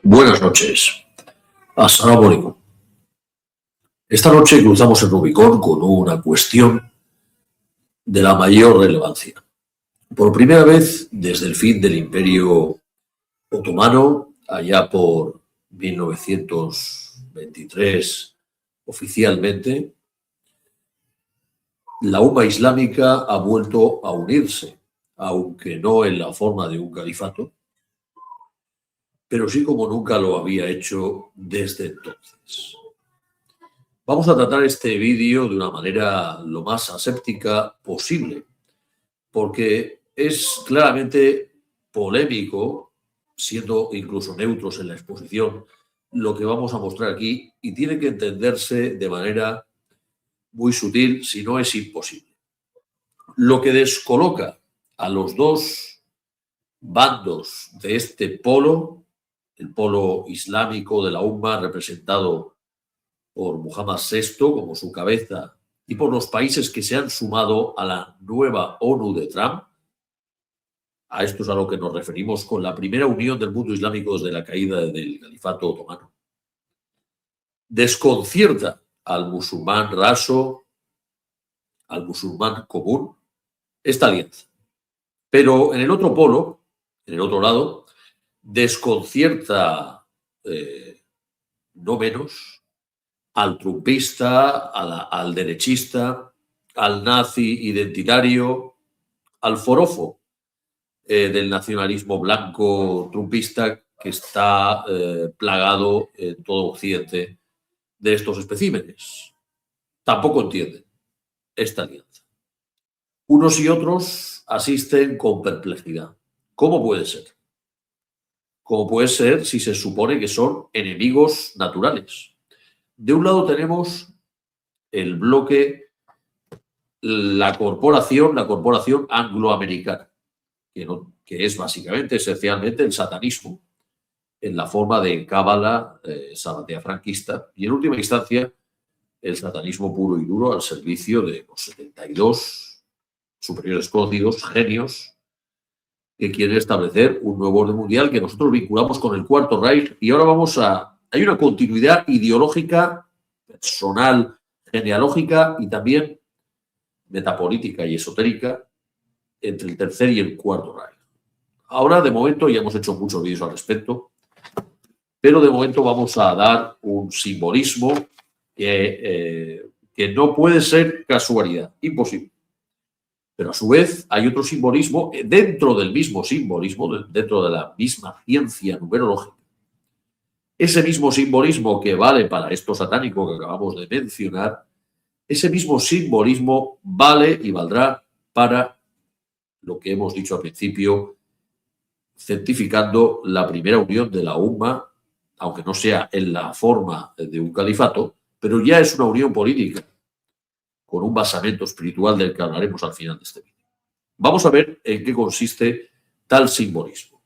Buenas noches. As-salamu alaykum. Esta noche cruzamos el Rubicón con una cuestión de la mayor relevancia. Por primera vez desde el fin del Imperio Otomano, allá por 1923 oficialmente, la umma islámica ha vuelto a unirse, aunque no en la forma de un califato, pero sí como nunca lo había hecho desde entonces. Vamos a tratar este vídeo de una manera lo más aséptica posible, porque es claramente polémico, siendo incluso neutros en la exposición, lo que vamos a mostrar aquí, y tiene que entenderse de manera muy sutil, si no es imposible. Lo que descoloca a los dos bandos de este polo, el polo islámico de la umma representado por Muhammad VI como su cabeza y por los países que se han sumado a la nueva ONU de Trump. A esto es a lo que nos referimos con la primera unión del mundo islámico desde la caída del califato otomano. Desconcierta al musulmán raso, al musulmán común, esta alianza. Pero en el otro polo, en el otro lado, desconcierta no menos al trumpista, al derechista, al nazi identitario, al forofo del nacionalismo blanco trumpista que está plagado en todo Occidente de estos especímenes. Tampoco entienden esta alianza. Unos y otros asisten con perplejidad. ¿Cómo puede ser? ¿Cómo puede ser si se supone que son enemigos naturales? De un lado tenemos el bloque, la corporación angloamericana, que es básicamente, esencialmente, el satanismo, en la forma de cábala sabatea franquista, y en última instancia, el satanismo puro y duro al servicio de los 72 superiores conocidos, genios, que quieren establecer un nuevo orden mundial que nosotros vinculamos con el Cuarto Reich. Y ahora hay una continuidad ideológica, personal, genealógica y también metapolítica y esotérica entre el Tercer y el Cuarto Reich. Ahora, de momento, ya hemos hecho muchos vídeos al respecto, pero de momento vamos a dar un simbolismo que no puede ser casualidad, imposible. Pero a su vez hay otro simbolismo dentro del mismo simbolismo, dentro de la misma ciencia numerológica. Ese mismo simbolismo que vale para esto satánico que acabamos de mencionar, ese mismo simbolismo vale y valdrá para lo que hemos dicho al principio, certificando la primera unión de la umma, aunque no sea en la forma de un califato, pero ya es una unión política con un basamento espiritual del que hablaremos al final de este vídeo. Vamos a ver en qué consiste tal simbolismo.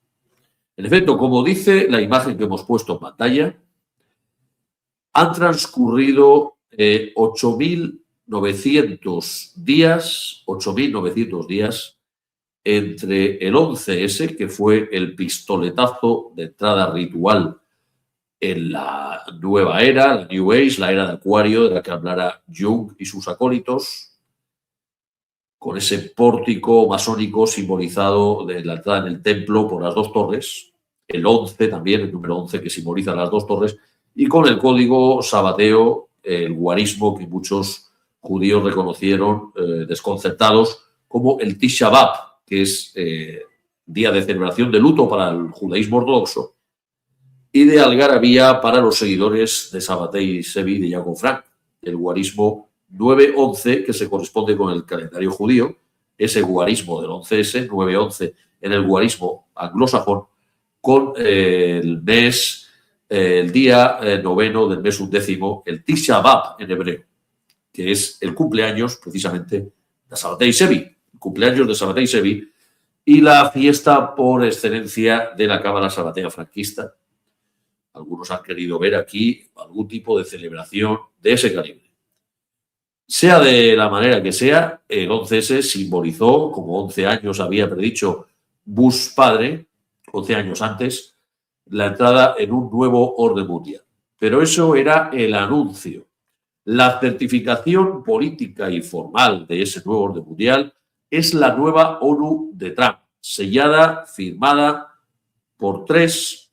En efecto, como dice la imagen que hemos puesto en pantalla, han transcurrido 8.900 días entre el 11S, que fue el pistoletazo de entrada ritual en la nueva era, la New Age, la era de Acuario, de la que hablará Jung y sus acólitos, con ese pórtico masónico simbolizado de la entrada en el templo por las dos torres, el 11 también, el número 11 que simboliza las dos torres, y con el código sabateo, el guarismo que muchos judíos reconocieron desconcertados como el Tisha B'Av, que es día de celebración de luto para el judaísmo ortodoxo, y de algarabía para los seguidores de Sabbatei Sevi de Jacob Frank, el guarismo 9-11, que se corresponde con el calendario judío, ese guarismo del 11S, 9-11 en el guarismo anglosajón, con el mes, el día noveno del mes undécimo, el Tisha B'Av en hebreo, que es el cumpleaños precisamente de Sabbatei Sevi, el cumpleaños de Sabbatei Sevi y la fiesta por excelencia de la cábala sabatea franquista. Algunos han querido ver aquí algún tipo de celebración de ese calibre. Sea de la manera que sea, el 11S simbolizó, como 11 años había predicho Bush padre, 11 años antes, la entrada en un nuevo orden mundial. Pero eso era el anuncio. La certificación política y formal de ese nuevo orden mundial es la nueva ONU de Trump, sellada, firmada por 3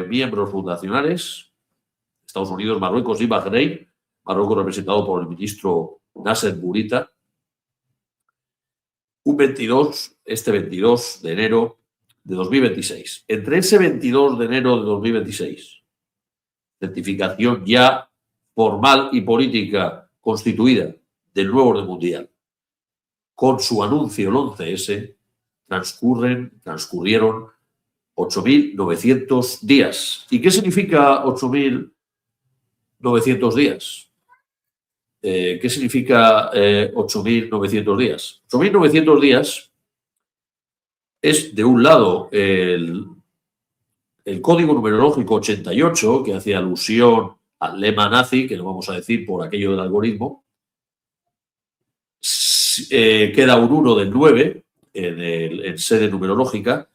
miembros fundacionales, Estados Unidos, Marruecos y Bahrein, Marruecos representado por el ministro Nasser Bourita, este 22 de enero de 2026. Entre ese 22 de enero de 2026, certificación ya formal y política constituida del nuevo orden mundial, con su anuncio el 11S, transcurrieron 8.900 días. ¿Y qué significa 8.900 días? ¿Qué significa 8.900 días? 8.900 días es, de un lado, el código numerológico 88, que hace alusión al lema nazi, que no vamos a decir por aquello del algoritmo. Queda un 1 del 9 en sede numerológica.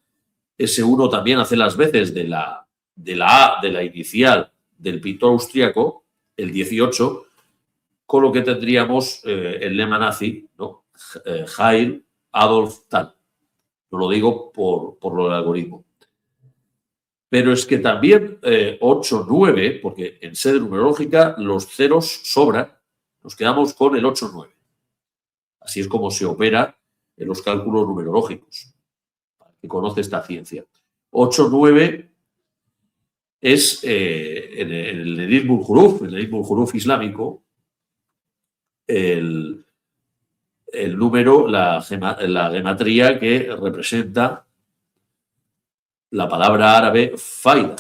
Ese 1 también hace las veces de la A, de la inicial del pintor austriaco, el 18, con lo que tendríamos el lema nazi, ¿no? Heil Adolf tal. No lo digo por lo del algoritmo. Pero es que también 8, 9, porque en sede numerológica los ceros sobran, nos quedamos con el 8, 9. Así es como se opera en los cálculos numerológicos, para el que conoce esta ciencia. 8, 9 es en el Ilmul Huruf islámico, el número, la gematría que representa la palabra árabe faida.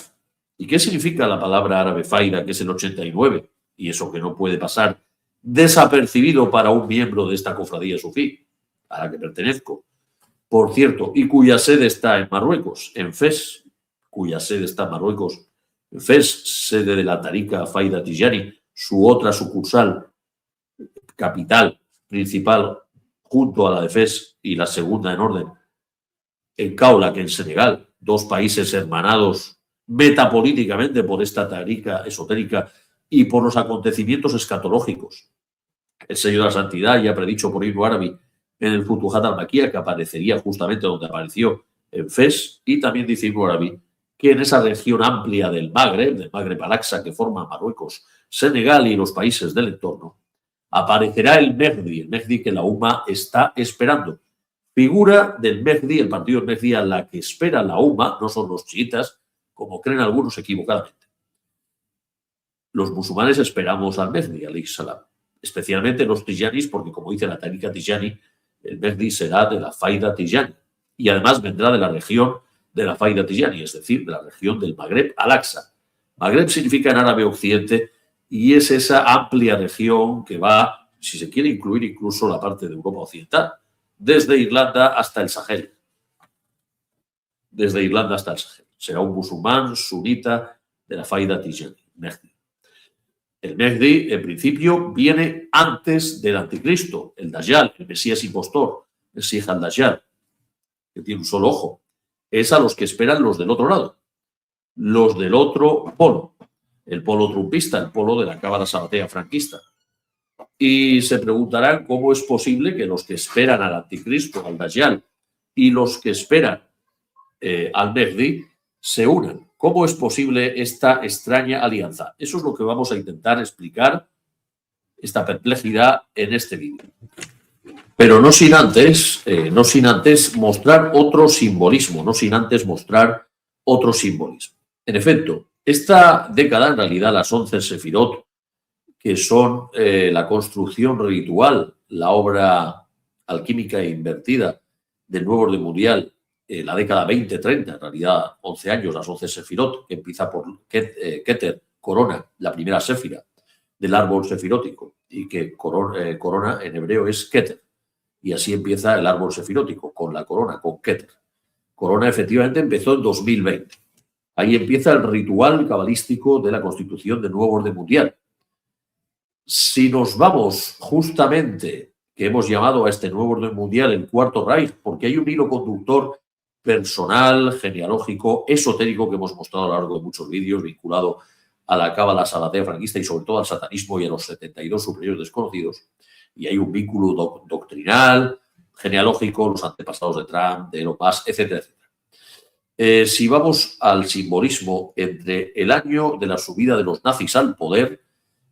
¿Y qué significa la palabra árabe faida, que es el 89? Y eso que no puede pasar desapercibido para un miembro de esta cofradía sufí, a la que pertenezco, por cierto, y cuya sede está en Marruecos, en Fez, cuya sede está en Marruecos, en Fez, sede de la Tarika Faida Tijani, su otra sucursal, capital, principal, junto a la de Fez y la segunda en orden, en Kaolack, en Senegal, 2 países hermanados metapolíticamente por esta tarika esotérica y por los acontecimientos escatológicos. El sello de la santidad, ya predicho por Ibn Arabi en el Futuhat al-Makkiyah, que aparecería justamente donde apareció en Fez, y también dice Ibn Arabi que en esa región amplia del Magreb al-Aqsa, que forma Marruecos, Senegal y los países del entorno, aparecerá el Mehdi que la UMA está esperando. Figura del Mehdi, el partido del Mehdi, a la que espera la UMA, no son los chiitas, como creen algunos equivocadamente. Los musulmanes esperamos al Mehdi, alayhi salam, especialmente los tijanis, porque como dice la Tarika Tijani, el Mehdi será de la Faida Tijani y además vendrá de la región de la Faida Tijani, es decir, de la región del Magreb al-Aqsa. Magreb significa en árabe occidente y es esa amplia región que va, si se quiere incluir incluso la parte de Europa occidental, desde Irlanda hasta el Sahel. Desde Irlanda hasta el Sahel. Será un musulmán sunita de la Faida Tijani, Mehdi. El Mehdi, en principio, viene antes del anticristo, el Dajjal, el Mesías impostor, el Mesías al-Dajjal, que tiene un solo ojo. Es a los que esperan los del otro lado, los del otro polo, el polo trumpista, el polo de la cábala sabatea franquista. Y se preguntarán cómo es posible que los que esperan al anticristo, al Dajjal, y los que esperan al Mehdi se unan. ¿Cómo es posible esta extraña alianza? Eso es lo que vamos a intentar explicar, esta perplejidad, en este vídeo. Pero no sin antes mostrar otro simbolismo, En efecto, esta década, en realidad las 11 Sefirot, que son la construcción ritual, la obra alquímica e invertida del nuevo orden mundial, la década 20-30, en realidad 11 años, las 11 Sefirot, que empieza por Keter, corona, la primera séfira del árbol sefirótico, y que corona en hebreo es Keter. Y así empieza el árbol sefirótico, con la corona, con Keter. Corona efectivamente empezó en 2020. Ahí empieza el ritual cabalístico de la constitución del nuevo orden mundial. Si nos vamos justamente, que hemos llamado a este nuevo orden mundial el Cuarto Reich, porque hay un hilo conductor personal, genealógico, esotérico que hemos mostrado a lo largo de muchos vídeos, vinculado a la cábala salatea franquista y sobre todo al satanismo y a los 72 superiores desconocidos. Y hay un vínculo doctrinal, genealógico, los antepasados de Trump, de Elon Musk, etcétera, etcétera. Si vamos al simbolismo entre el año de la subida de los nazis al poder,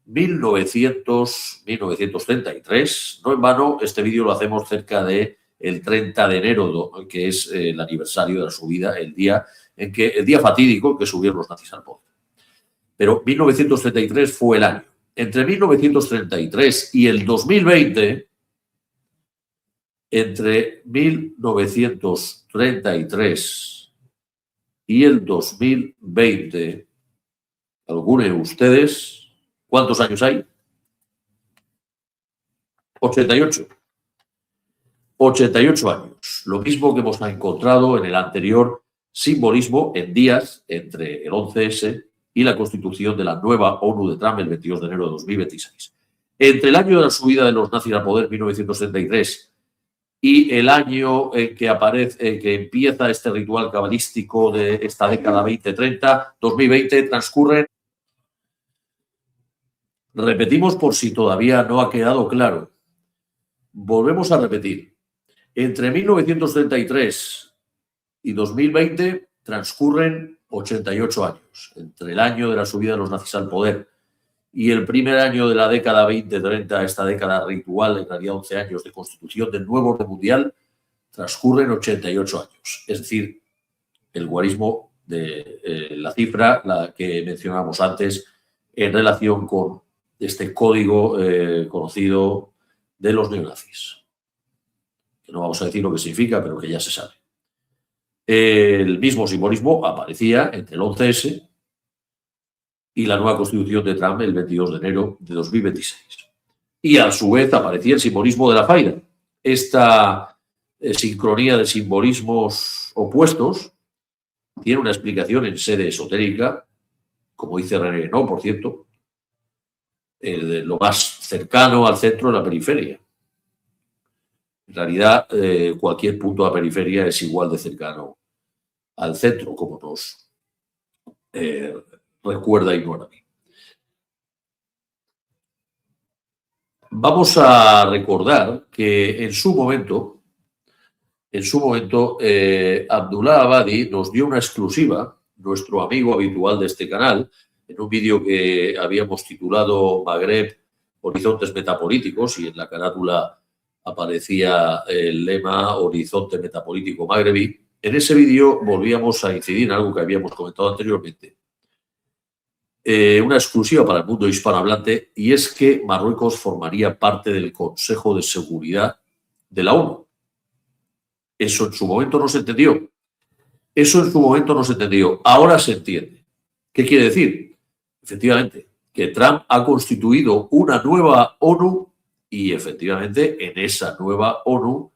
1933, no en vano, este vídeo lo hacemos cerca de el 30 de enero, que es el aniversario de la subida, el día fatídico en que subieron los nazis al poder. Pero 1933 fue el año. Entre 1933 y el 2020, entre 1933 y el 2020, calculen ustedes, ¿cuántos años hay? 88. 88 años. Lo mismo que hemos encontrado en el anterior simbolismo en días entre el 11S y la constitución de la nueva ONU de Trump el 22 de enero de 2026. Entre el año de la subida de los nazis al poder, 1973, y el año en que empieza este ritual cabalístico de esta década 2030, 2020, transcurren. Repetimos por si todavía no ha quedado claro. Volvemos a repetir. Entre 1933 y 2020 transcurren 88 años. Entre el año de la subida de los nazis al poder y el primer año de la década 2030, esta década ritual, en realidad 11 años de constitución del nuevo orden mundial, transcurren 88 años. Es decir, el guarismo de la cifra, la que mencionábamos antes, en relación con este código conocido de los neonazis. Que no vamos a decir lo que significa, pero que ya se sabe. El mismo simbolismo aparecía entre el 11S y la nueva constitución de Trump el 22 de enero de 2026. Y a su vez aparecía el simbolismo de la faida. Esta sincronía de simbolismos opuestos tiene una explicación en sede esotérica, como dice René, no, por cierto, lo más cercano al centro de la periferia. En realidad, cualquier punto de la periferia es igual de cercano al centro, como nos recuerda Ignorami. Vamos a recordar que en su momento, Abdullah Abadi nos dio una exclusiva, nuestro amigo habitual de este canal, en un vídeo que habíamos titulado Magreb, Horizontes Metapolíticos, y en la carátula aparecía el lema Horizonte Metapolítico Magrebí. En ese vídeo volvíamos a incidir en algo que habíamos comentado anteriormente. Una exclusiva para el mundo hispanohablante, y es que Marruecos formaría parte del Consejo de Seguridad de la ONU. Eso en su momento no se entendió. Ahora se entiende. ¿Qué quiere decir? Efectivamente, que Trump ha constituido una nueva ONU y efectivamente en esa nueva ONU,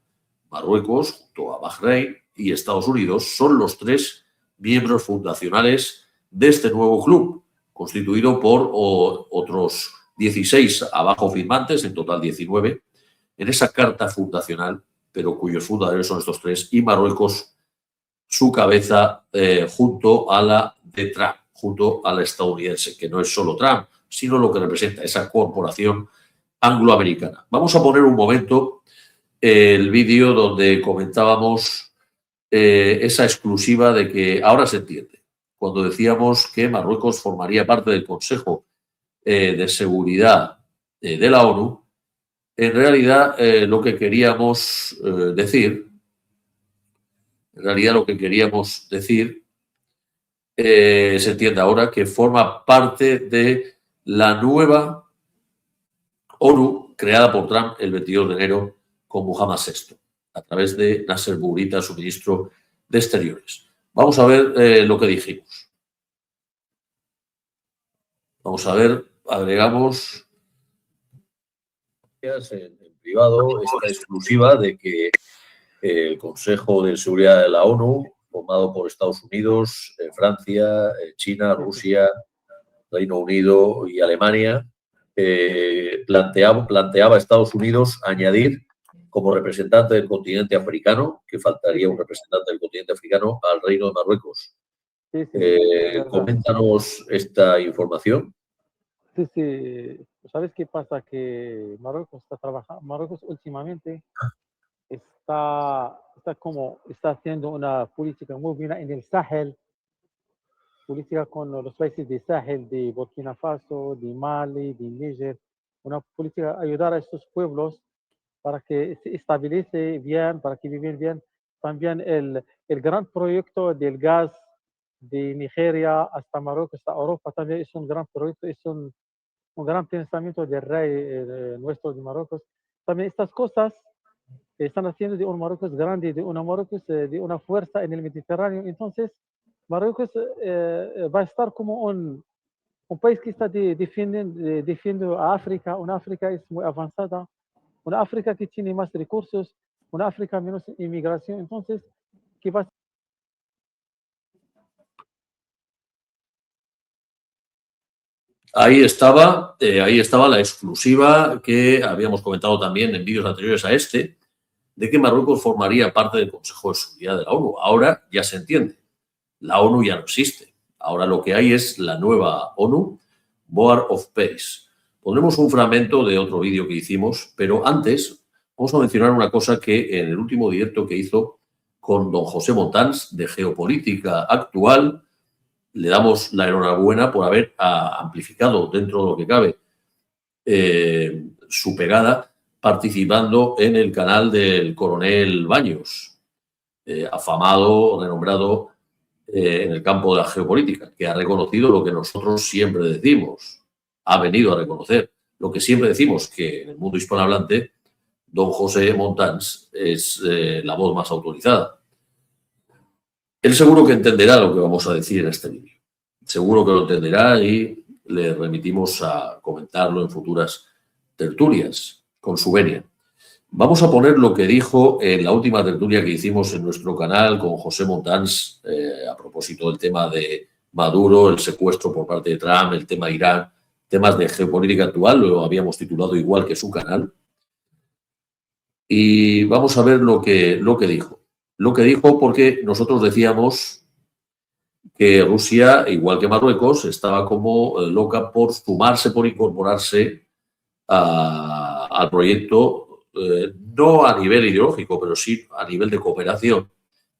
Marruecos, junto a Bahrein y Estados Unidos, son los 3 miembros fundacionales de este nuevo club, constituido por otros 16 abajo firmantes, en total 19, en esa carta fundacional, pero cuyos fundadores son estos 3, y Marruecos, su cabeza, junto a la de Trump, junto a la estadounidense, que no es solo Trump, sino lo que representa esa corporación angloamericana. Vamos a poner un momento el vídeo donde comentábamos esa exclusiva de que ahora se entiende, cuando decíamos que Marruecos formaría parte del Consejo de Seguridad de la ONU. En realidad lo que queríamos decir, se entiende ahora que forma parte de la nueva ONU creada por Trump el 22 de enero con Mohammed VI, a través de Nasser Bourita, su ministro de Exteriores. Vamos a ver lo que dijimos. Vamos a ver, agregamos en privado esta exclusiva de que el Consejo de Seguridad de la ONU, formado por Estados Unidos, Francia, China, Rusia, Reino Unido y Alemania, planteaba a Estados Unidos añadir como representante del continente africano, que faltaría un representante del continente africano, al Reino de Marruecos. Sí, sí, es verdad. Coméntanos esta información. Sí, sí. ¿Sabes qué pasa? Que Marruecos está trabajando, Marruecos últimamente está haciendo una política muy buena en el Sahel, política con los países de Sahel, de Burkina Faso, de Mali, de Níger, una política ayudar a estos pueblos para que se estabilice bien, para que vivan bien. También el gran proyecto del gas de Nigeria hasta Marruecos, hasta Europa, también es un gran proyecto, es un gran pensamiento del rey nuestro de Marruecos. También estas cosas están haciendo de un Marruecos grande, de una Marruecos de una fuerza en el Mediterráneo. Entonces, Marruecos va a estar como un país que está defendiendo a África. Una África es muy avanzada, una África que tiene más recursos, una África menos inmigración. Entonces, ¿qué va a Ahí estaba la exclusiva que habíamos comentado también en vídeos anteriores a este, de que Marruecos formaría parte del Consejo de Seguridad de la ONU. Ahora ya se entiende, la ONU ya no existe. Ahora lo que hay es la nueva ONU, Board of Peace. Pondremos un fragmento de otro vídeo que hicimos, pero antes vamos a mencionar una cosa que en el último directo que hizo con don José Montans de Geopolítica Actual, le damos la enhorabuena por haber amplificado dentro de lo que cabe su pegada participando en el canal del coronel Baños, afamado, renombrado en el campo de la geopolítica, que ha reconocido lo que nosotros siempre decimos, ha venido a reconocer lo que siempre decimos, que en el mundo hispanohablante don José Montans es la voz más autorizada. Él seguro que entenderá lo que vamos a decir en este vídeo. Seguro que lo entenderá y le remitimos a comentarlo en futuras tertulias con su venia. Vamos a poner lo que dijo en la última tertulia que hicimos en nuestro canal con José Montans a propósito del tema de Maduro, el secuestro por parte de Trump, el tema de Irán, temas de geopolítica actual, lo habíamos titulado igual que su canal. Y vamos a ver lo que dijo. Lo que dijo porque nosotros decíamos que Rusia, igual que Marruecos, estaba como loca por sumarse, por incorporarse al proyecto, no a nivel ideológico, pero sí a nivel de cooperación,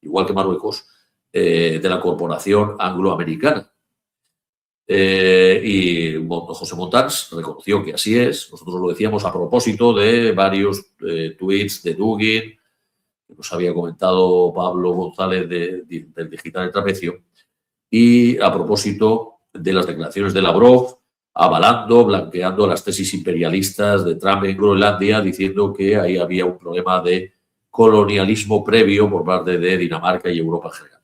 igual que Marruecos, de la Corporación Angloamericana. Y José Montans reconoció que así es. Nosotros lo decíamos a propósito de varios tweets de Dugin, que nos había comentado Pablo González del Digital El Trapecio, y a propósito de las declaraciones de Lavrov, avalando, blanqueando las tesis imperialistas de Trump en Groenlandia, diciendo que ahí había un problema de colonialismo previo por parte de Dinamarca y Europa en general.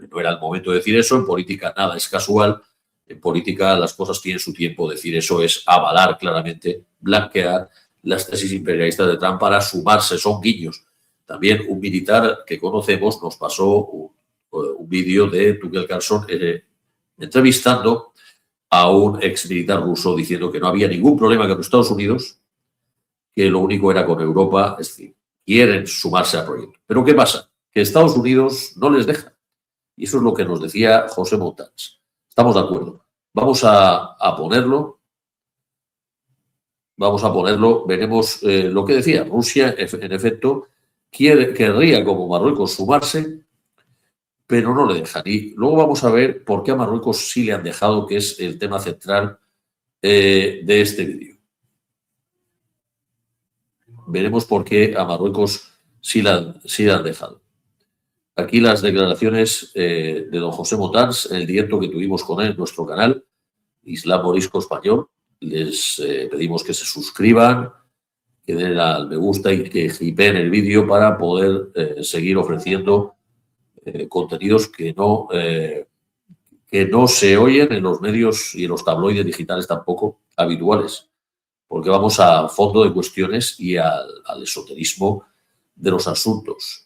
No era el momento de decir eso, en política nada es casual, en política las cosas tienen su tiempo, decir eso es avalar claramente, blanquear las tesis imperialistas de Trump para sumarse, son guiños. También un militar que conocemos nos pasó un vídeo de Tucker Carlson entrevistando a un ex militar ruso diciendo que no había ningún problema con los Estados Unidos, que lo único era con Europa, es decir, quieren sumarse al proyecto. Pero ¿qué pasa? Que Estados Unidos no les deja. Y eso es lo que nos decía José Montans. Estamos de acuerdo. Vamos a ponerlo. Vamos a ponerlo. Veremos lo que decía. Rusia, en efecto, querría, como Marruecos, sumarse, pero no le dejan. Y luego vamos a ver por qué a Marruecos sí le han dejado, que es el tema central de este vídeo. Veremos por qué a Marruecos sí le han dejado. Aquí las declaraciones de don José Montans en el directo que tuvimos con él en nuestro canal, Islam Morisco Español. Les pedimos que se suscriban, que den al me gusta y que hipeen el vídeo para poder seguir ofreciendo contenidos que no se oyen en los medios y en los tabloides digitales tampoco habituales, porque vamos a fondo de cuestiones y al esoterismo de los asuntos.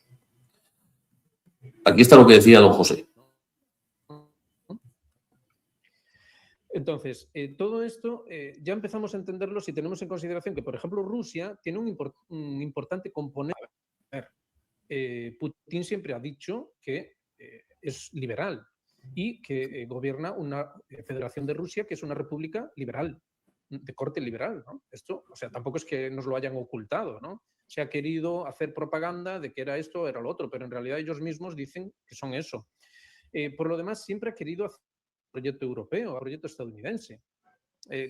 Aquí está lo que decía don José. Entonces, todo esto ya empezamos a entenderlo si tenemos en consideración que, por ejemplo, Rusia tiene un importante componente. A ver, Putin siempre ha dicho que es liberal y que gobierna una federación de Rusia que es una república liberal, de corte liberal, ¿no? Esto, o sea, tampoco es que nos lo hayan ocultado, ¿no? Se ha querido hacer propaganda de que era esto, era lo otro, pero en realidad ellos mismos dicen que son eso. Por lo demás, siempre ha querido hacer un proyecto europeo, un proyecto estadounidense.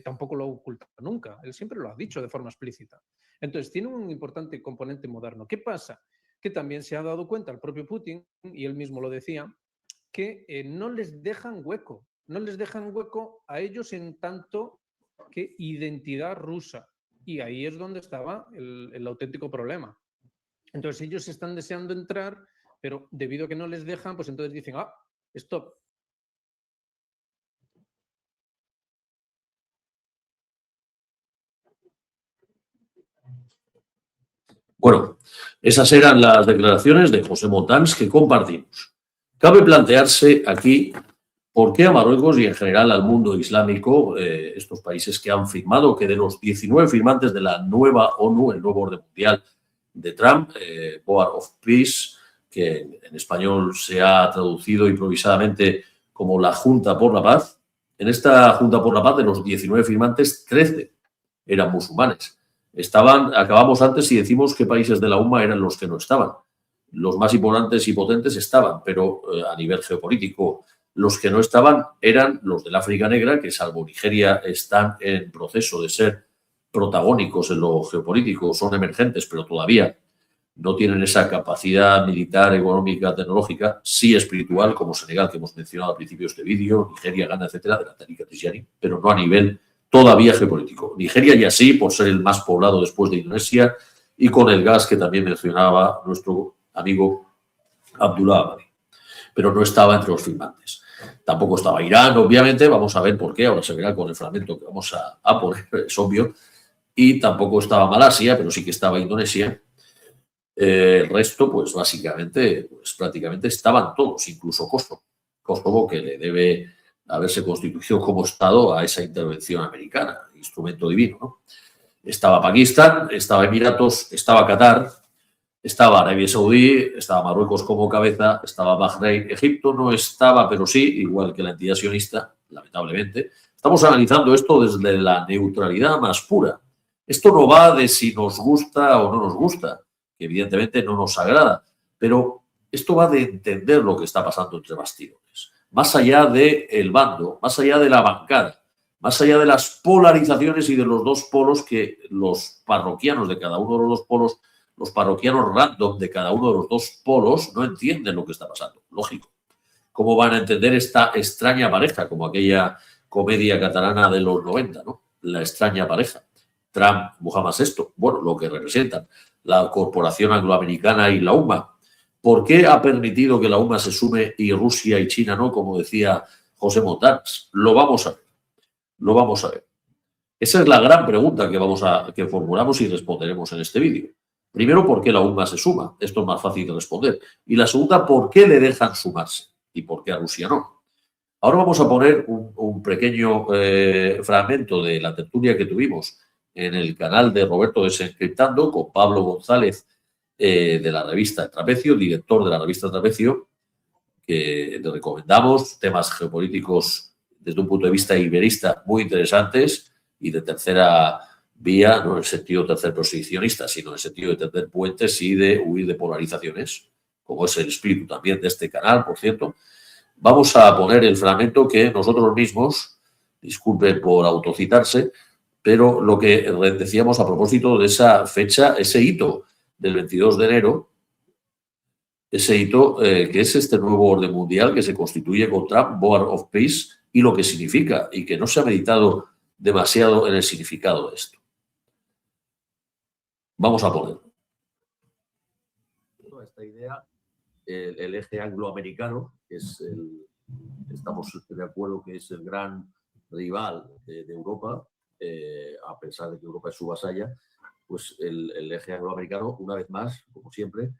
Tampoco lo ha ocultado nunca. Él siempre lo ha dicho de forma explícita. Entonces, tiene un importante componente moderno. ¿Qué pasa? Que también se ha dado cuenta el propio Putin, y él mismo lo decía, que no les dejan hueco. No les dejan hueco a ellos en tanto que identidad rusa. Y ahí es donde estaba el auténtico problema. Entonces, ellos están deseando entrar, pero debido a que no les dejan, pues entonces dicen, stop. Bueno, esas eran las declaraciones de José Montans que compartimos. Cabe plantearse aquí por qué a Marruecos y en general al mundo islámico, estos países que han firmado, que de los 19 firmantes de la nueva ONU, el nuevo orden mundial de Trump, Board of Peace, que en español se ha traducido improvisadamente como la Junta por la Paz, en esta Junta por la Paz de los 19 firmantes, 13 eran musulmanes. Acabamos antes y decimos qué países de la UMA eran los que no estaban. Los más importantes y potentes estaban, pero a nivel geopolítico, los que no estaban eran los del África Negra, que salvo Nigeria están en proceso de ser protagónicos en lo geopolítico, son emergentes, pero todavía no tienen esa capacidad militar, económica, tecnológica, sí espiritual, como Senegal, que hemos mencionado al principio de este vídeo, Nigeria, Ghana, etcétera, de la Tariqa Tijani, pero no a nivel todavía geopolítico. Nigeria ya sí, por ser el más poblado después de Indonesia y con el gas que también mencionaba nuestro amigo Abdullah Abadi, pero no estaba entre los firmantes. Tampoco estaba Irán, obviamente, vamos a ver por qué, ahora se verá con el fragmento que vamos a poner, es obvio, y tampoco estaba Malasia, pero sí que estaba Indonesia. El resto, pues básicamente, pues prácticamente estaban todos, incluso Kosovo. Kosovo, que le debe haberse constituido como Estado a esa intervención americana, instrumento divino, ¿no? Estaba Pakistán, estaba Emiratos, estaba Qatar, estaba Arabia Saudí, estaba Marruecos como cabeza, estaba Bahrein, Egipto no estaba, pero sí, igual que la entidad sionista, lamentablemente. Estamos analizando esto desde la neutralidad más pura. Esto no va de si nos gusta o no nos gusta, que evidentemente no nos agrada, pero esto va de entender lo que está pasando entre bastidores. Más allá del bando, más allá de la bancada, más allá de las polarizaciones y de los dos polos que los parroquianos de cada uno de los dos polos, los parroquianos random de cada uno de los dos polos no entienden lo que está pasando. Lógico. ¿Cómo van a entender esta extraña pareja, como aquella comedia catalana de los 90, ¿no? La extraña pareja. Trump, Mohamed VI, bueno, lo que representan, la Corporación Angloamericana y la UMA. ¿Por qué ha permitido que la UMA se sume y Rusia y China no, como decía José Montans? Lo vamos a ver. Lo vamos a ver. Esa es la gran pregunta que formulamos y responderemos en este vídeo. Primero, ¿por qué la UMA se suma? Esto es más fácil de responder. Y la segunda, ¿por qué le dejan sumarse? ¿Y por qué a Rusia no? Ahora vamos a poner un pequeño fragmento de la tertulia que tuvimos en el canal de Roberto Desencriptando con Pablo González de la revista Trapecio, director de la revista Trapecio, que le recomendamos, temas geopolíticos desde un punto de vista iberista muy interesantes y de tercera vía, no en el sentido tercer posicionista, sino en el sentido de tender puentes y de huir de polarizaciones, como es el espíritu también de este canal, por cierto. Vamos a poner el fragmento que nosotros mismos, disculpen por autocitarse, pero lo que decíamos a propósito de esa fecha, ese hito del 22 de enero, ese hito que es este nuevo orden mundial que se constituye con Trump, Board of Peace, y lo que significa, y que no se ha meditado demasiado en el significado de esto. Vamos a ponerlo. Esta idea, el eje angloamericano, que es estamos de acuerdo que es el gran rival de Europa, a pesar de que Europa es su vasalla, pues el eje angloamericano, una vez más, como siempre,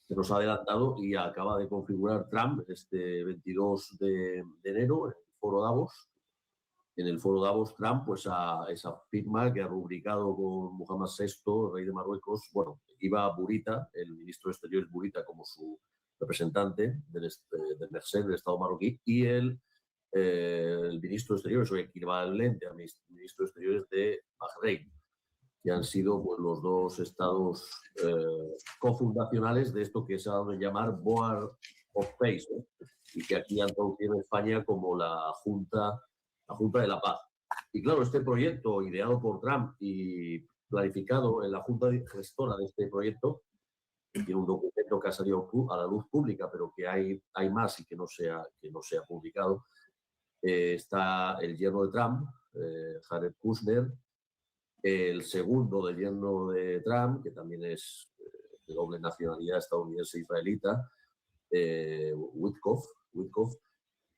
se nos ha adelantado y acaba de configurar Trump este 22 de enero en el Foro Davos, en el foro Davos, Trump, pues a esa firma que ha rubricado con Mohamed VI, rey de Marruecos. Bueno, iba Burita, el ministro de Exteriores Burita, como su representante del Merced, del Estado marroquí, y el ministro de Exteriores, o equivalente al ministro de Exteriores de Bahrein, que han sido pues, los dos estados cofundacionales de esto que se ha dado a llamar Board of Peace, ¿no? Y que aquí han traducido en España como la Junta de la Paz. Y claro, este proyecto ideado por Trump y planificado en la Junta gestora de este proyecto, tiene un documento que ha salido a la luz pública, pero que hay más y que no se ha publicado. Está el yerno de Trump, Jared Kushner, el segundo del yerno de Trump, que también es de doble nacionalidad estadounidense e israelita, Witkoff,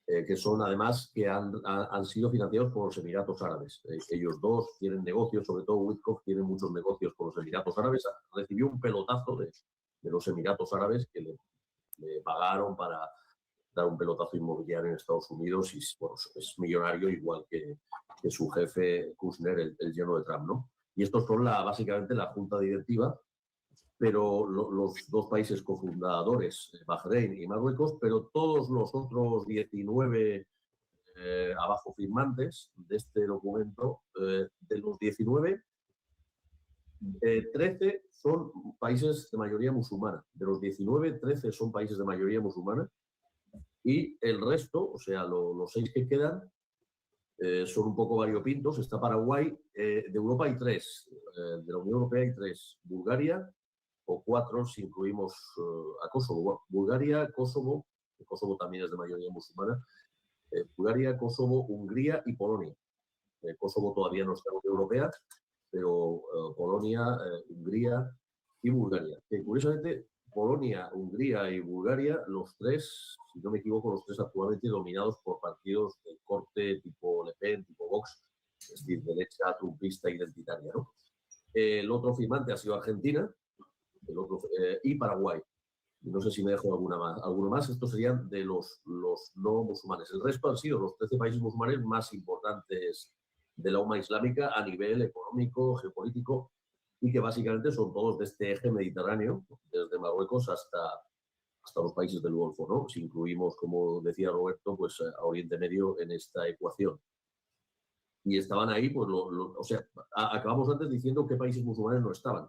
que son además que han sido financiados por los Emiratos Árabes. Ellos dos tienen negocios, sobre todo Witkoff tiene muchos negocios con los Emiratos Árabes. Recibió un pelotazo de los Emiratos Árabes que le pagaron para dar un pelotazo inmobiliario en Estados Unidos y bueno, es millonario igual que su jefe Kushner, el yerno de Trump, ¿no? Y estos son básicamente la junta directiva, pero los dos países cofundadores, Bahrein y Marruecos, pero todos los otros 19 abajo firmantes de este documento, de los 19, 13 son países de mayoría musulmana. De los 19, 13 son países de mayoría musulmana y el resto, o sea, los 6 que quedan, son un poco variopintos. Está Paraguay, de Europa hay 3, de la Unión Europea hay 3, Bulgaria, o 4 si incluimos a Kosovo. Bueno, Bulgaria, Kosovo, que Kosovo también es de mayoría musulmana, Bulgaria, Kosovo, Hungría y Polonia. Kosovo todavía no está en la Unión Europea, pero Polonia, Hungría y Bulgaria. Que curiosamente, Polonia, Hungría y Bulgaria, los 3, si no me equivoco, los 3 actualmente dominados por partidos de corte tipo Le Pen, tipo Vox, es decir, derecha, trumpista, identitaria, ¿no? El otro firmante ha sido Argentina, y Paraguay. No sé si me dejo alguno más. Estos serían de los no musulmanes. El resto han sido los 13 países musulmanes más importantes de la umma islámica a nivel económico, geopolítico, y que básicamente son todos de este eje mediterráneo, desde Marruecos hasta los países del Golfo, ¿no? Si incluimos, como decía Roberto, pues a Oriente Medio en esta ecuación. Y estaban ahí, pues, o sea, acabamos antes diciendo qué países musulmanes no estaban.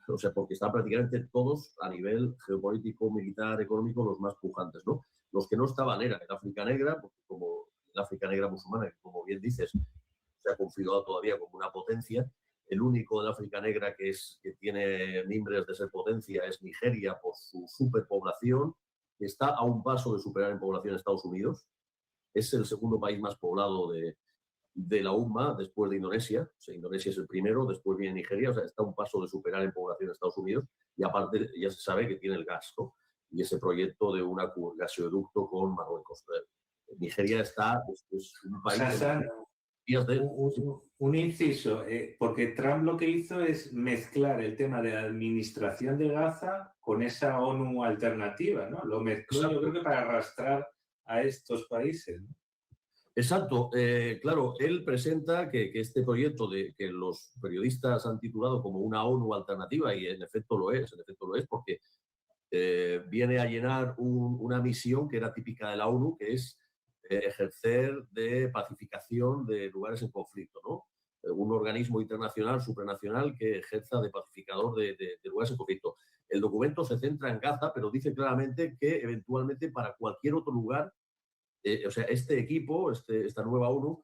O sea, porque están prácticamente todos a nivel geopolítico, militar, económico, los más pujantes, ¿no? Los que no estaban eran el África Negra, porque como el África Negra musulmana, que como bien dices, se ha configurado todavía como una potencia. El único del África Negra que tiene mimbres de ser potencia es Nigeria por su superpoblación, que está a un paso de superar en población a Estados Unidos. Es el segundo país más poblado de la UMA después de Indonesia. O sea, Indonesia es el primero, después viene Nigeria, o sea, está a un paso de superar en población a Estados Unidos y aparte ya se sabe que tiene el gas, ¿no? Y ese proyecto de un gasoducto con Marruecos. Nigeria está, es un país... Hassan, un inciso, porque Trump lo que hizo es mezclar el tema de la administración de Gaza con esa ONU alternativa, ¿no? Lo mezcló, yo creo que para arrastrar a estos países, ¿no? Exacto, claro, él presenta que este proyecto que los periodistas han titulado como una ONU alternativa, y en efecto lo es porque viene a llenar una misión que era típica de la ONU, que es ejercer de pacificación de lugares en conflicto, ¿no? Un organismo internacional, supranacional, que ejerza de pacificador de lugares en conflicto. El documento se centra en Gaza, pero dice claramente que eventualmente para cualquier otro lugar, o sea, este equipo, esta nueva ONU,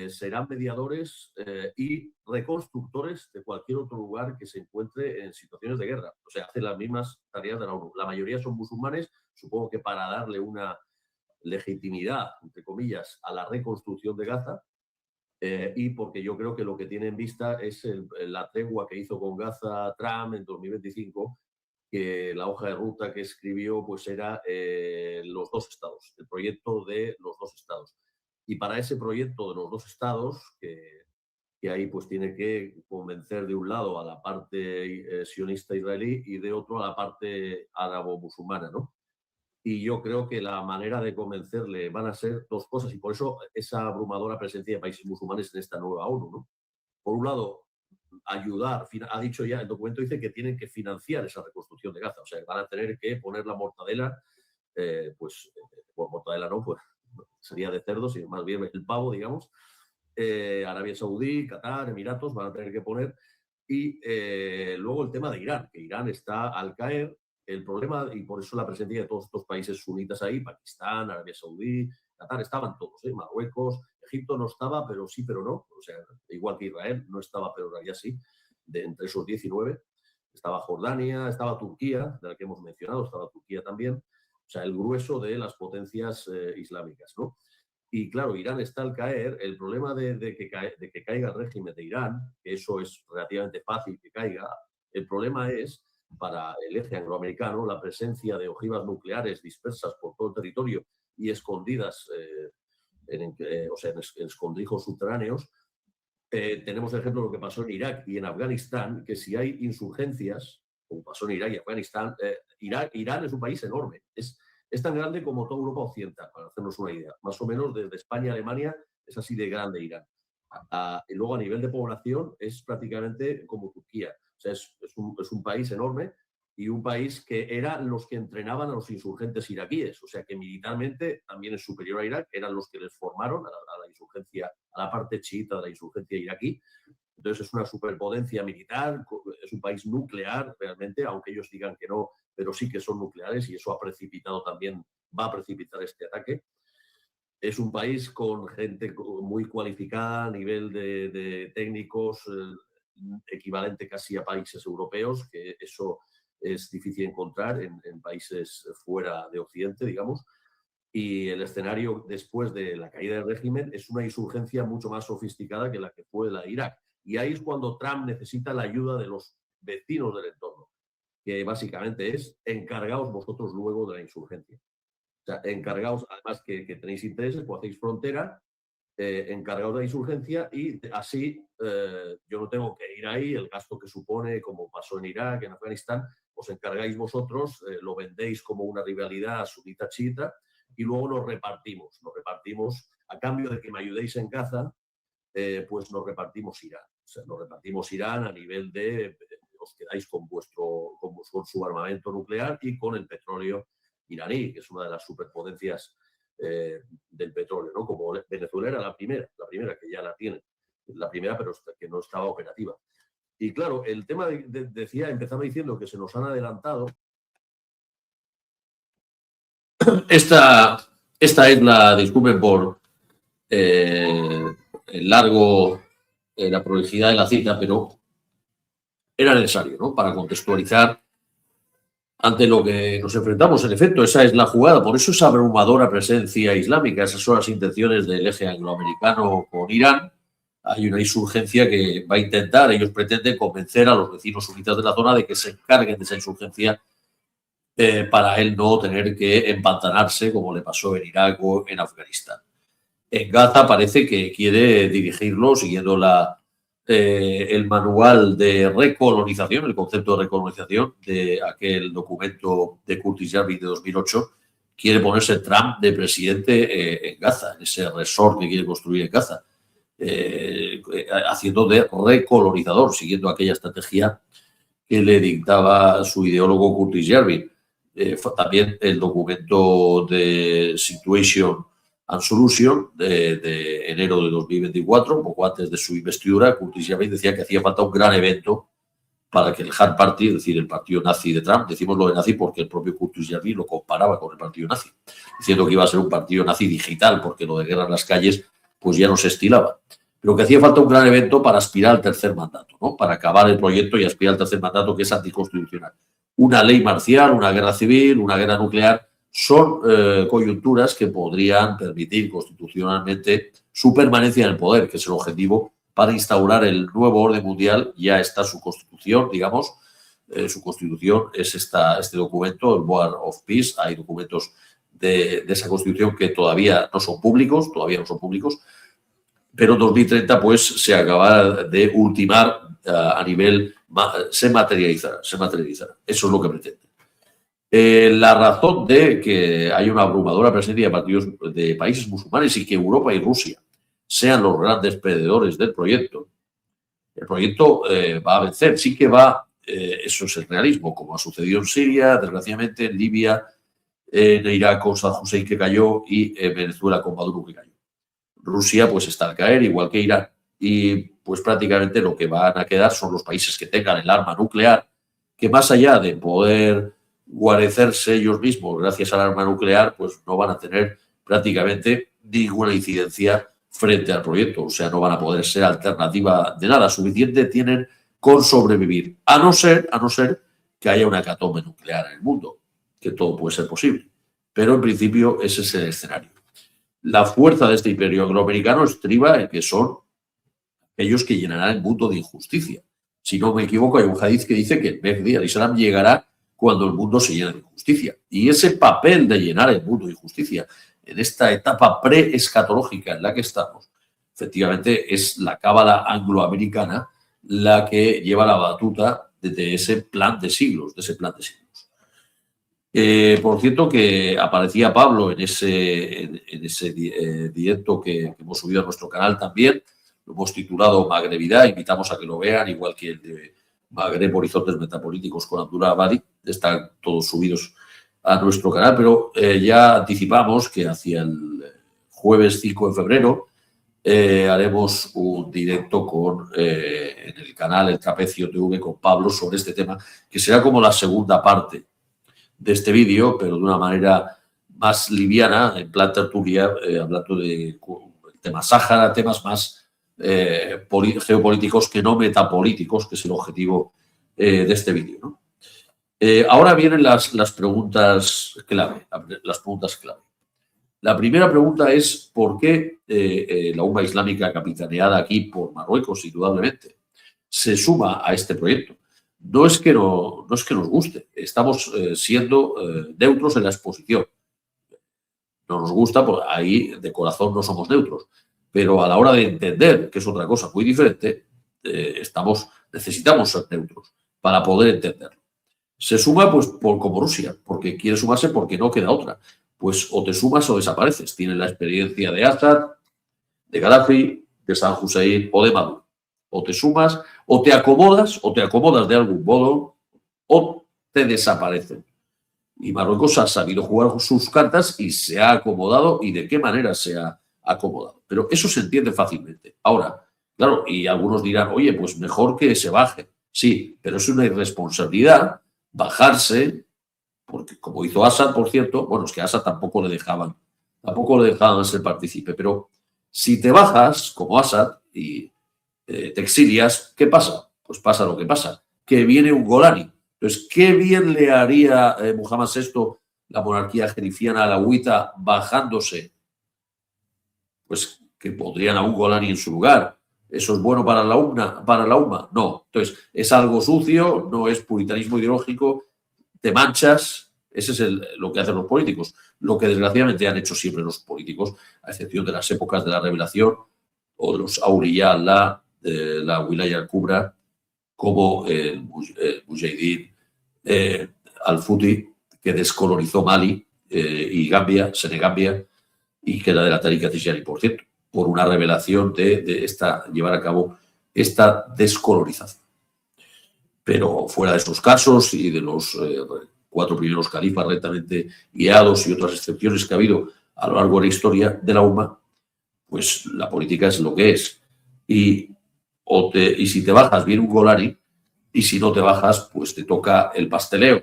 serán mediadores y reconstructores de cualquier otro lugar que se encuentre en situaciones de guerra. O sea, hacen las mismas tareas de la ONU. La mayoría son musulmanes, supongo que para darle una legitimidad, entre comillas, a la reconstrucción de Gaza, y porque yo creo que lo que tiene en vista es la tregua que hizo con Gaza Trump en 2025, que la hoja de ruta que escribió pues era los 2 estados, el proyecto de los 2 estados. Y para ese proyecto de los 2 estados, que ahí pues tiene que convencer de un lado a la parte sionista israelí y de otro a la parte árabo-musulmana, ¿no? y yo creo que la manera de convencerle van a ser dos cosas, y por eso esa abrumadora presencia de países musulmanes en esta nueva ONU, ¿no? Por un lado, ayudar, ha dicho ya, el documento dice que tienen que financiar esa reconstrucción de Gaza, o sea, van a tener que poner la mortadela, pues mortadela no, pues sería de cerdo, sino más bien el pavo, digamos. Arabia Saudí, Qatar, Emiratos van a tener que poner. Y luego el tema de Irán, que Irán está al caer. El problema, y por eso la presencia de todos estos países sunitas ahí, Pakistán, Arabia Saudí, Qatar, estaban todos, Marruecos, Egipto no estaba, pero sí, pero no. O sea, igual que Israel, no estaba, pero en realidad sí. Entre esos 19 estaba Jordania, estaba Turquía, de la que hemos mencionado, estaba Turquía también. O sea, el grueso de las potencias islámicas, ¿no? Y claro, Irán está al caer. El problema de que caiga el régimen de Irán, que eso es relativamente fácil que caiga, el problema es, para el eje angloamericano, la presencia de ojivas nucleares dispersas por todo el territorio y escondidas en escondrijos subterráneos. Tenemos el ejemplo de lo que pasó en Irak y en Afganistán, que si hay insurgencias, como pasó en Irak y Afganistán, Irán es un país enorme. Es tan grande como toda Europa occidental, para hacernos una idea. Más o menos desde España a Alemania es así de grande Irán. Y luego a nivel de población es prácticamente como Turquía. O sea, es un país enorme y un país que eran los que entrenaban a los insurgentes iraquíes. O sea, que militarmente también es superior a Irak. Eran los que les formaron a la insurgencia, a la parte chiita de la insurgencia iraquí. Entonces es una superpotencia militar, es un país nuclear realmente, aunque ellos digan que no, pero sí que son nucleares y eso ha precipitado también, va a precipitar este ataque. Es un país con gente muy cualificada a nivel de técnicos, equivalente casi a países europeos, que eso es difícil encontrar en países fuera de Occidente, digamos. Y el escenario después de la caída del régimen es una insurgencia mucho más sofisticada que la que fue la de Irak. Y ahí es cuando Trump necesita la ayuda de los vecinos del entorno, que básicamente es encargaos vosotros luego de la insurgencia. O sea, encargaos, además que tenéis intereses, pues hacéis frontera, encargaos de la insurgencia y así yo no tengo que ir ahí, el gasto que supone, como pasó en Irak, en Afganistán, os encargáis vosotros, lo vendéis como una rivalidad sunita-chiita y luego nos repartimos a cambio de que me ayudéis en Gaza, pues nos repartimos Irán. O sea, nos repartimos Irán a nivel de os quedáis con su armamento nuclear y con el petróleo iraní, que es una de las superpotencias del petróleo, ¿no? Como Venezuela era la primera que ya la tiene, la primera pero que no estaba operativa. Y claro, el tema empezaba diciendo que se nos han adelantado. Esta es la, disculpen por el largo, la prolixidad de la cita, pero era necesario, ¿no? Para contextualizar ante lo que nos enfrentamos. En efecto, esa es la jugada. Por eso esa abrumadora presencia islámica, esas son las intenciones del eje angloamericano con Irán. Hay una insurgencia que va a intentar, ellos pretenden convencer a los vecinos sunitas de la zona de que se encarguen de esa insurgencia para él no tener que empantanarse como le pasó en Irak o en Afganistán. En Gaza parece que quiere dirigirlo siguiendo el manual de recolonización, el concepto de recolonización de aquel documento de Curtis Yarvin de 2008. Quiere ponerse Trump de presidente en Gaza, en ese resort que quiere construir en Gaza, haciendo de recolonizador, siguiendo aquella estrategia que le dictaba su ideólogo Curtis Yarvin. También el documento de Situation and Solution de enero de 2024, un poco antes de su investidura, Curtis Yarvin decía que hacía falta un gran evento para que el Hard Party, es decir, el partido nazi de Trump, decimos lo de nazi porque el propio Curtis Yarvin lo comparaba con el partido nazi, diciendo que iba a ser un partido nazi digital porque lo de guerra en las calles pues ya no se estilaba. Pero que hacía falta un gran evento para aspirar al tercer mandato, ¿no? Para acabar el proyecto y aspirar al tercer mandato, que es anticonstitucional. Una ley marcial, una guerra civil, una guerra nuclear, son coyunturas que podrían permitir constitucionalmente su permanencia en el poder, que es el objetivo para instaurar el nuevo orden mundial. Ya está su constitución, digamos. Su constitución es este documento, el War of Peace. Hay documentos de esa constitución que todavía no son públicos, pero en 2030 pues se acaba de ultimar a nivel, se materializará. Eso es lo que pretende. La razón de que hay una abrumadora presencia de partidos de países musulmanes y que Europa y Rusia sean los grandes perdedores del proyecto, el proyecto va a vencer. Sí que va, eso es el realismo, como ha sucedido en Siria, desgraciadamente en Libia, en Irak con Saddam Hussein que cayó y en Venezuela con Maduro que cayó. Rusia pues está al caer, igual que Irán, y pues prácticamente lo que van a quedar son los países que tengan el arma nuclear, que más allá de poder guarecerse ellos mismos gracias al arma nuclear, pues no van a tener prácticamente ninguna incidencia frente al proyecto. O sea, no van a poder ser alternativa de nada. Suficiente tienen con sobrevivir, a no ser que haya una hecatombe nuclear en el mundo, que todo puede ser posible. Pero en principio ese es el escenario. La fuerza de este imperio angloamericano estriba en que son aquellos que llenarán el mundo de injusticia. Si no me equivoco, hay un hadith que dice que el Mehdi al-Islam llegará cuando el mundo se llene de injusticia. Y ese papel de llenar el mundo de injusticia en esta etapa pre-escatológica en la que estamos, efectivamente es la cábala angloamericana la que lleva la batuta de ese plan de siglos, por cierto, que aparecía Pablo en ese directo que hemos subido a nuestro canal también. Lo hemos titulado Magrebidad, invitamos a que lo vean, igual que el de Magreb, Horizontes Metapolíticos con Abdullah Abadi. Están todos subidos a nuestro canal, pero ya anticipamos que hacia el jueves 5 de febrero haremos un directo en el canal El Trapecio TV con Pablo sobre este tema, que será como la segunda parte de este vídeo, pero de una manera más liviana, en plan tertulia, hablando de temas Sáhara, temas más geopolíticos que no metapolíticos, que es el objetivo de este vídeo, ¿no? Ahora vienen las preguntas clave. La primera pregunta es ¿por qué la Umma Islámica, capitaneada aquí por Marruecos, indudablemente, se suma a este proyecto? No es que nos guste, estamos siendo neutros en la exposición. No nos gusta, pues ahí de corazón no somos neutros, pero a la hora de entender, que es otra cosa muy diferente, necesitamos ser neutros para poder entenderlo. Se suma pues como Rusia, porque quiere sumarse porque no queda otra. Pues o te sumas o desapareces. Tienen la experiencia de Assad, de Gaddafi, de Saddam Hussein o de Maduro. O te sumas, o te acomodas de algún modo, o te desaparecen. Y Marruecos ha sabido jugar sus cartas y se ha acomodado. ¿Y de qué manera se ha acomodado? Pero eso se entiende fácilmente. Ahora, claro, y algunos dirán, oye, pues mejor que se baje. Sí, pero es una irresponsabilidad bajarse, porque como hizo Assad, por cierto, bueno, es que a Assad tampoco le dejaban ser partícipe, pero si te bajas, como Assad, y te exilias, ¿qué pasa? Pues pasa lo que pasa, que viene un Golani. Entonces, ¿qué bien le haría Muhammad VI, la monarquía jerifiana alauita, bajándose? Pues que pondrían a un Golani en su lugar. ¿Eso es bueno para la UMA? No. Entonces, es algo sucio, no es puritanismo ideológico, te manchas. Ese es lo que hacen los políticos. Lo que desgraciadamente han hecho siempre los políticos, a excepción de las épocas de la revelación o de los Awliya Allah, la Wilaya al-Kubra, como el Mujahideen al-Futi, que descolonizó Mali y Gambia, Senegambia, y que era de la Tariqa Tijani, por cierto, por una revelación de llevar a cabo esta descolonización. Pero fuera de esos casos y de los 4 primeros califas rectamente guiados y otras excepciones que ha habido a lo largo de la historia de la UMA, pues la política es lo que es. Y si te bajas, viene un Golani, y si no te bajas, pues te toca el pasteleo.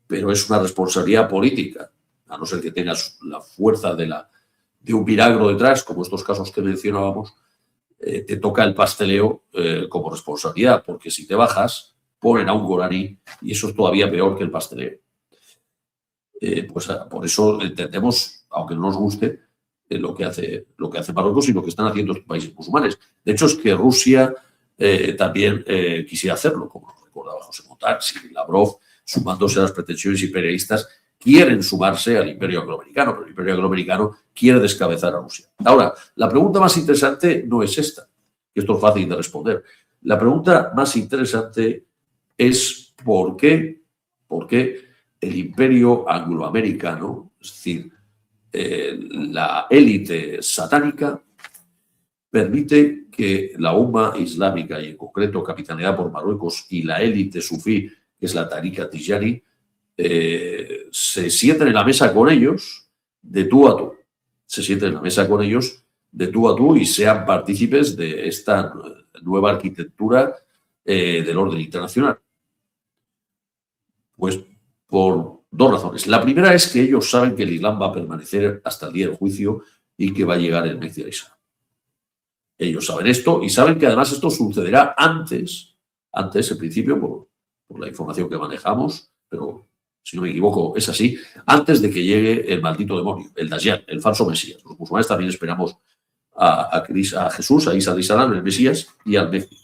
Pero es una responsabilidad política, a no ser que tengas la fuerza de un milagro detrás, como estos casos que mencionábamos, te toca el pasteleo como responsabilidad, porque si te bajas, ponen a un Golani y eso es todavía peor que el pasteleo. Pues por eso entendemos, aunque no nos guste, lo que hace Marruecos y lo que están haciendo los países musulmanes. De hecho, es que Rusia también quisiera hacerlo, como recordaba José Montax y Lavrov, sumándose a las pretensiones imperialistas, quieren sumarse al imperio angloamericano, pero el imperio angloamericano quiere descabezar a Rusia. Ahora, la pregunta más interesante no es esta, que esto es fácil de responder. La pregunta más interesante es ¿por qué el imperio angloamericano, es decir, la élite satánica, permite que la umma islámica, y en concreto capitaneada por Marruecos, y la élite sufí, que es la Tariqa Tijani, se sienten en la mesa con ellos de tú a tú. Se sienten en la mesa con ellos de tú a tú y sean partícipes de esta nueva arquitectura del orden internacional. Pues por dos razones. La primera es que ellos saben que el Islam va a permanecer hasta el día del juicio y que va a llegar el Mehdi al-Islam. Ellos saben esto y saben que además esto sucederá antes en principio, por la información que manejamos, pero si no me equivoco es así, antes de que llegue el maldito demonio, el Dajjal, el falso Mesías. Los musulmanes también esperamos a Jesús, a Isa al-Islam, el Mesías, y al Mehdi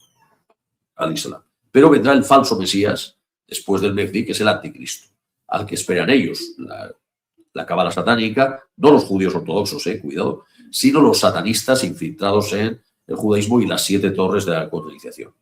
al-Islam. Pero vendrá el falso Mesías después del Mehdi, que es el anticristo, al que esperan ellos, la cábala satánica, no los judíos ortodoxos, cuidado, sino los satanistas infiltrados en el judaísmo y las 7 torres de la contradicción.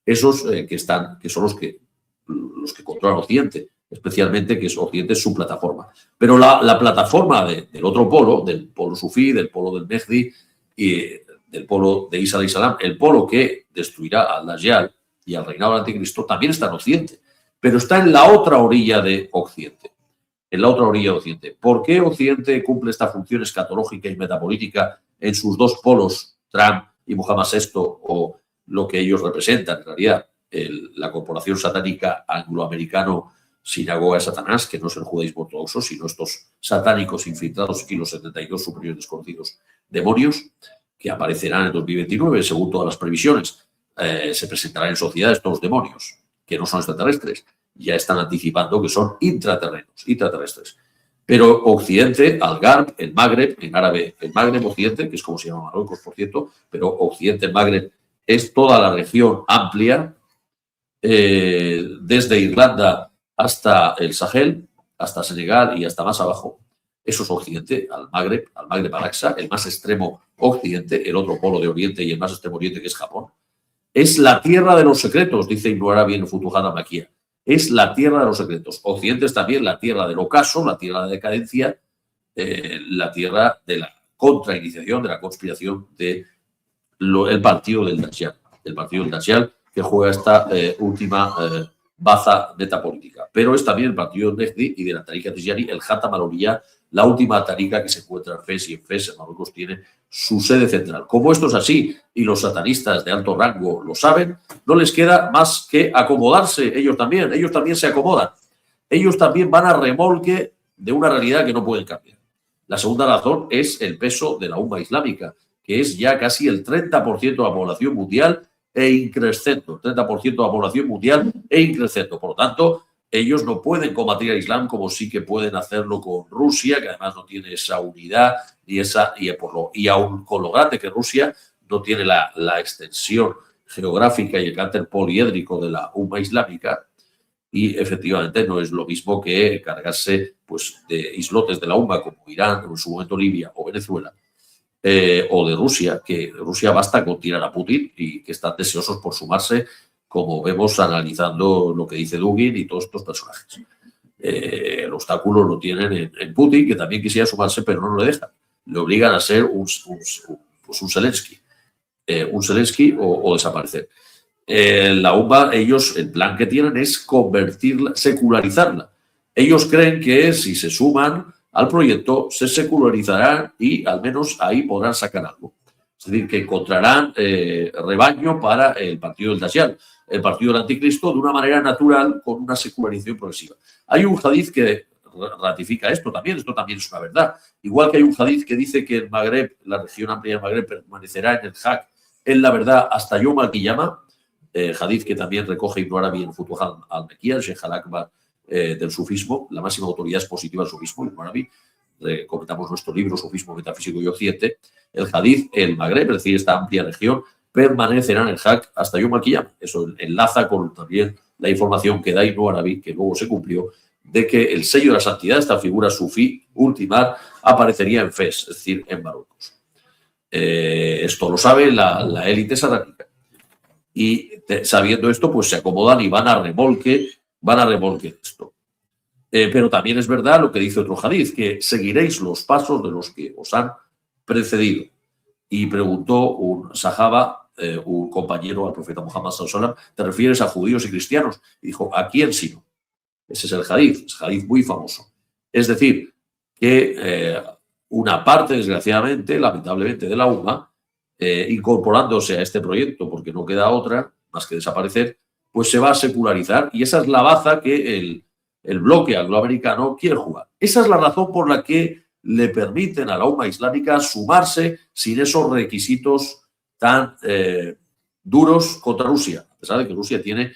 Esos que son los que controlan Occidente, especialmente que es Occidente es su plataforma. Pero la plataforma del otro polo, del polo sufí, del polo del Mehdi y del polo de Isa al-Islam, el polo que destruirá al Dajjal y al reinado del anticristo, también está en Occidente, pero está en la otra orilla de Occidente. En la otra orilla de Occidente. ¿Por qué Occidente cumple esta función escatológica y metapolítica en sus dos polos, Trump y Muhammad VI, o lo que ellos representan, en realidad, la corporación satánica angloamericano Sinagoga de Satanás, que no es el judaísmo ortodoxo, sino estos satánicos infiltrados y los 72 superiores desconocidos demonios, que aparecerán en 2029, según todas las previsiones? Se presentarán en sociedad estos demonios, que no son extraterrestres. Ya están anticipando que son intraterrestres. Pero Occidente, Al-Garb, el Magreb, en árabe, el Magreb Occidente, que es como se llama Marruecos, por cierto, pero Occidente, el Magreb, es toda la región amplia, desde Irlanda hasta el Sahel, hasta Senegal y hasta más abajo. Eso es Occidente, al Magreb al-Aqsa, el más extremo Occidente, el otro polo de Oriente y el más extremo Oriente, que es Japón. Es la tierra de los secretos, dice Ibn Arabi en Futuhat al-Makkiyah. Es la tierra de los secretos. Occidente es también la tierra del ocaso, la tierra de decadencia, la tierra de la contrainiciación, de la conspiración del partido del Dajjal. El partido del Dajjal que juega esta última baza metapolítica. Pero es también el partido del Mehdi y de la Tariqa Tijani, el Hatam al-Awliya, la última tariqa que se encuentra en Fez, y en Fez, en Marruecos, tiene su sede central. Como esto es así y los satanistas de alto rango lo saben, no les queda más que acomodarse ellos también se acomodan. Ellos también van a remolque de una realidad que no pueden cambiar. La segunda razón es el peso de la umma islámica, que es ya casi el 30% de la población mundial e increscendo. 30% de la población mundial e increscendo. Por lo tanto, ellos no pueden combatir al Islam como sí que pueden hacerlo con Rusia, que además no tiene esa unidad y aún con lo grande que Rusia no tiene la extensión geográfica y el carácter poliédrico de la umma islámica, y efectivamente no es lo mismo que cargarse pues, de islotes de la umma como Irán, o en su momento Libia o Venezuela, o de Rusia, que Rusia basta con tirar a Putin y que están deseosos por sumarse, como vemos analizando lo que dice Dugin y todos estos personajes. El obstáculo lo tienen en Putin, que también quisiera sumarse, pero no le dejan. Le obligan a ser un Zelensky. Un Zelensky o desaparecer. La UMA, ellos, el plan que tienen es convertirla, secularizarla. Ellos creen que si se suman al proyecto, se secularizarán y al menos ahí podrán sacar algo. Es decir, que encontrarán rebaño para el partido del Dajjal, el partido del anticristo, de una manera natural, con una secularización progresiva. Hay un hadith que ratifica esto también es una verdad. Igual que hay un hadith que dice que el Magreb, la región amplia del Magreb, permanecerá en el haq, en la verdad, hasta Yom al-Qiyamah, hadith que también recoge Ibn Arabi en Futuhat al-Makkiyah, el Sheikh al-Akbar del sufismo, la máxima autoridad expositiva del sufismo, Ibn Arabi. Comentamos nuestro libro Sufismo, Metafísico y Occidente. El hadith, el Magreb, es decir, esta amplia región, permanecerá en el haq hasta Yom al-Qiyamah. Eso enlaza con también la información que da Ibn Arabi, que luego se cumplió, de que el sello de la santidad, esta figura sufí ultimar, aparecería en Fez, es decir, en Marruecos. Esto lo sabe la élite satánica. Y sabiendo esto, pues se acomodan y van a remolque esto. Pero también es verdad lo que dice otro hadith, que seguiréis los pasos de los que os han precedido. Y preguntó un sahaba, un compañero al profeta Muhammad sallallahu alaihi wasallam, ¿te refieres a judíos y cristianos? Y dijo, ¿a quién sino? Ese es el hadith, es un hadith muy famoso. Es decir, que una parte, desgraciadamente, lamentablemente, de la umma, incorporándose a este proyecto, porque no queda otra más que desaparecer, pues se va a secularizar, y esa es la baza que el bloque angloamericano quiere jugar. Esa es la razón por la que le permiten a la umma islámica sumarse sin esos requisitos tan duros contra Rusia, a pesar de que Rusia tiene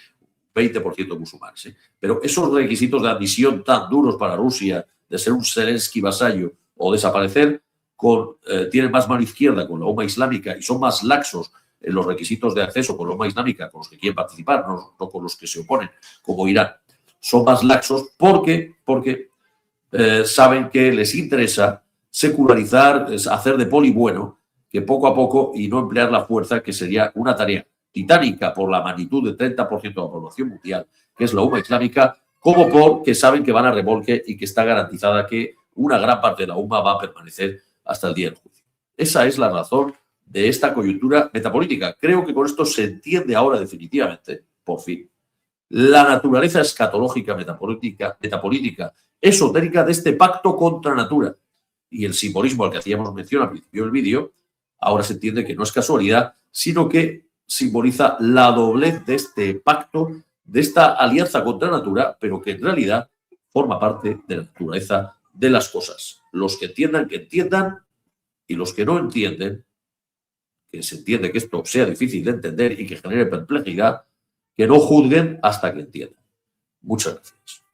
20% musulmanes. Pero esos requisitos de admisión tan duros para Rusia, de ser un Zelensky vasallo o desaparecer, tienen más mano izquierda con la umma islámica y son más laxos en los requisitos de acceso con la umma islámica, con los que quieren participar, no con los que se oponen, como Irán. Son más laxos porque saben que les interesa secularizar, hacer de poli bueno, que poco a poco, y no emplear la fuerza, que sería una tarea titánica por la magnitud del 30% de la población mundial, que es la umma islámica, como porque saben que van a remolque y que está garantizada que una gran parte de la umma va a permanecer hasta el día del juicio. Esa es la razón de esta coyuntura metapolítica. Creo que con esto se entiende ahora definitivamente, por fin, la naturaleza escatológica, metapolítica, esotérica de este pacto contra natura. Y el simbolismo al que hacíamos mención al principio del vídeo, ahora se entiende que no es casualidad, sino que simboliza la doblez de este pacto, de esta alianza contra natura, pero que en realidad forma parte de la naturaleza de las cosas. Los que entiendan, y los que no entienden, que se entiende que esto sea difícil de entender y que genere perplejidad, que no juzguen hasta que entiendan. Muchas gracias.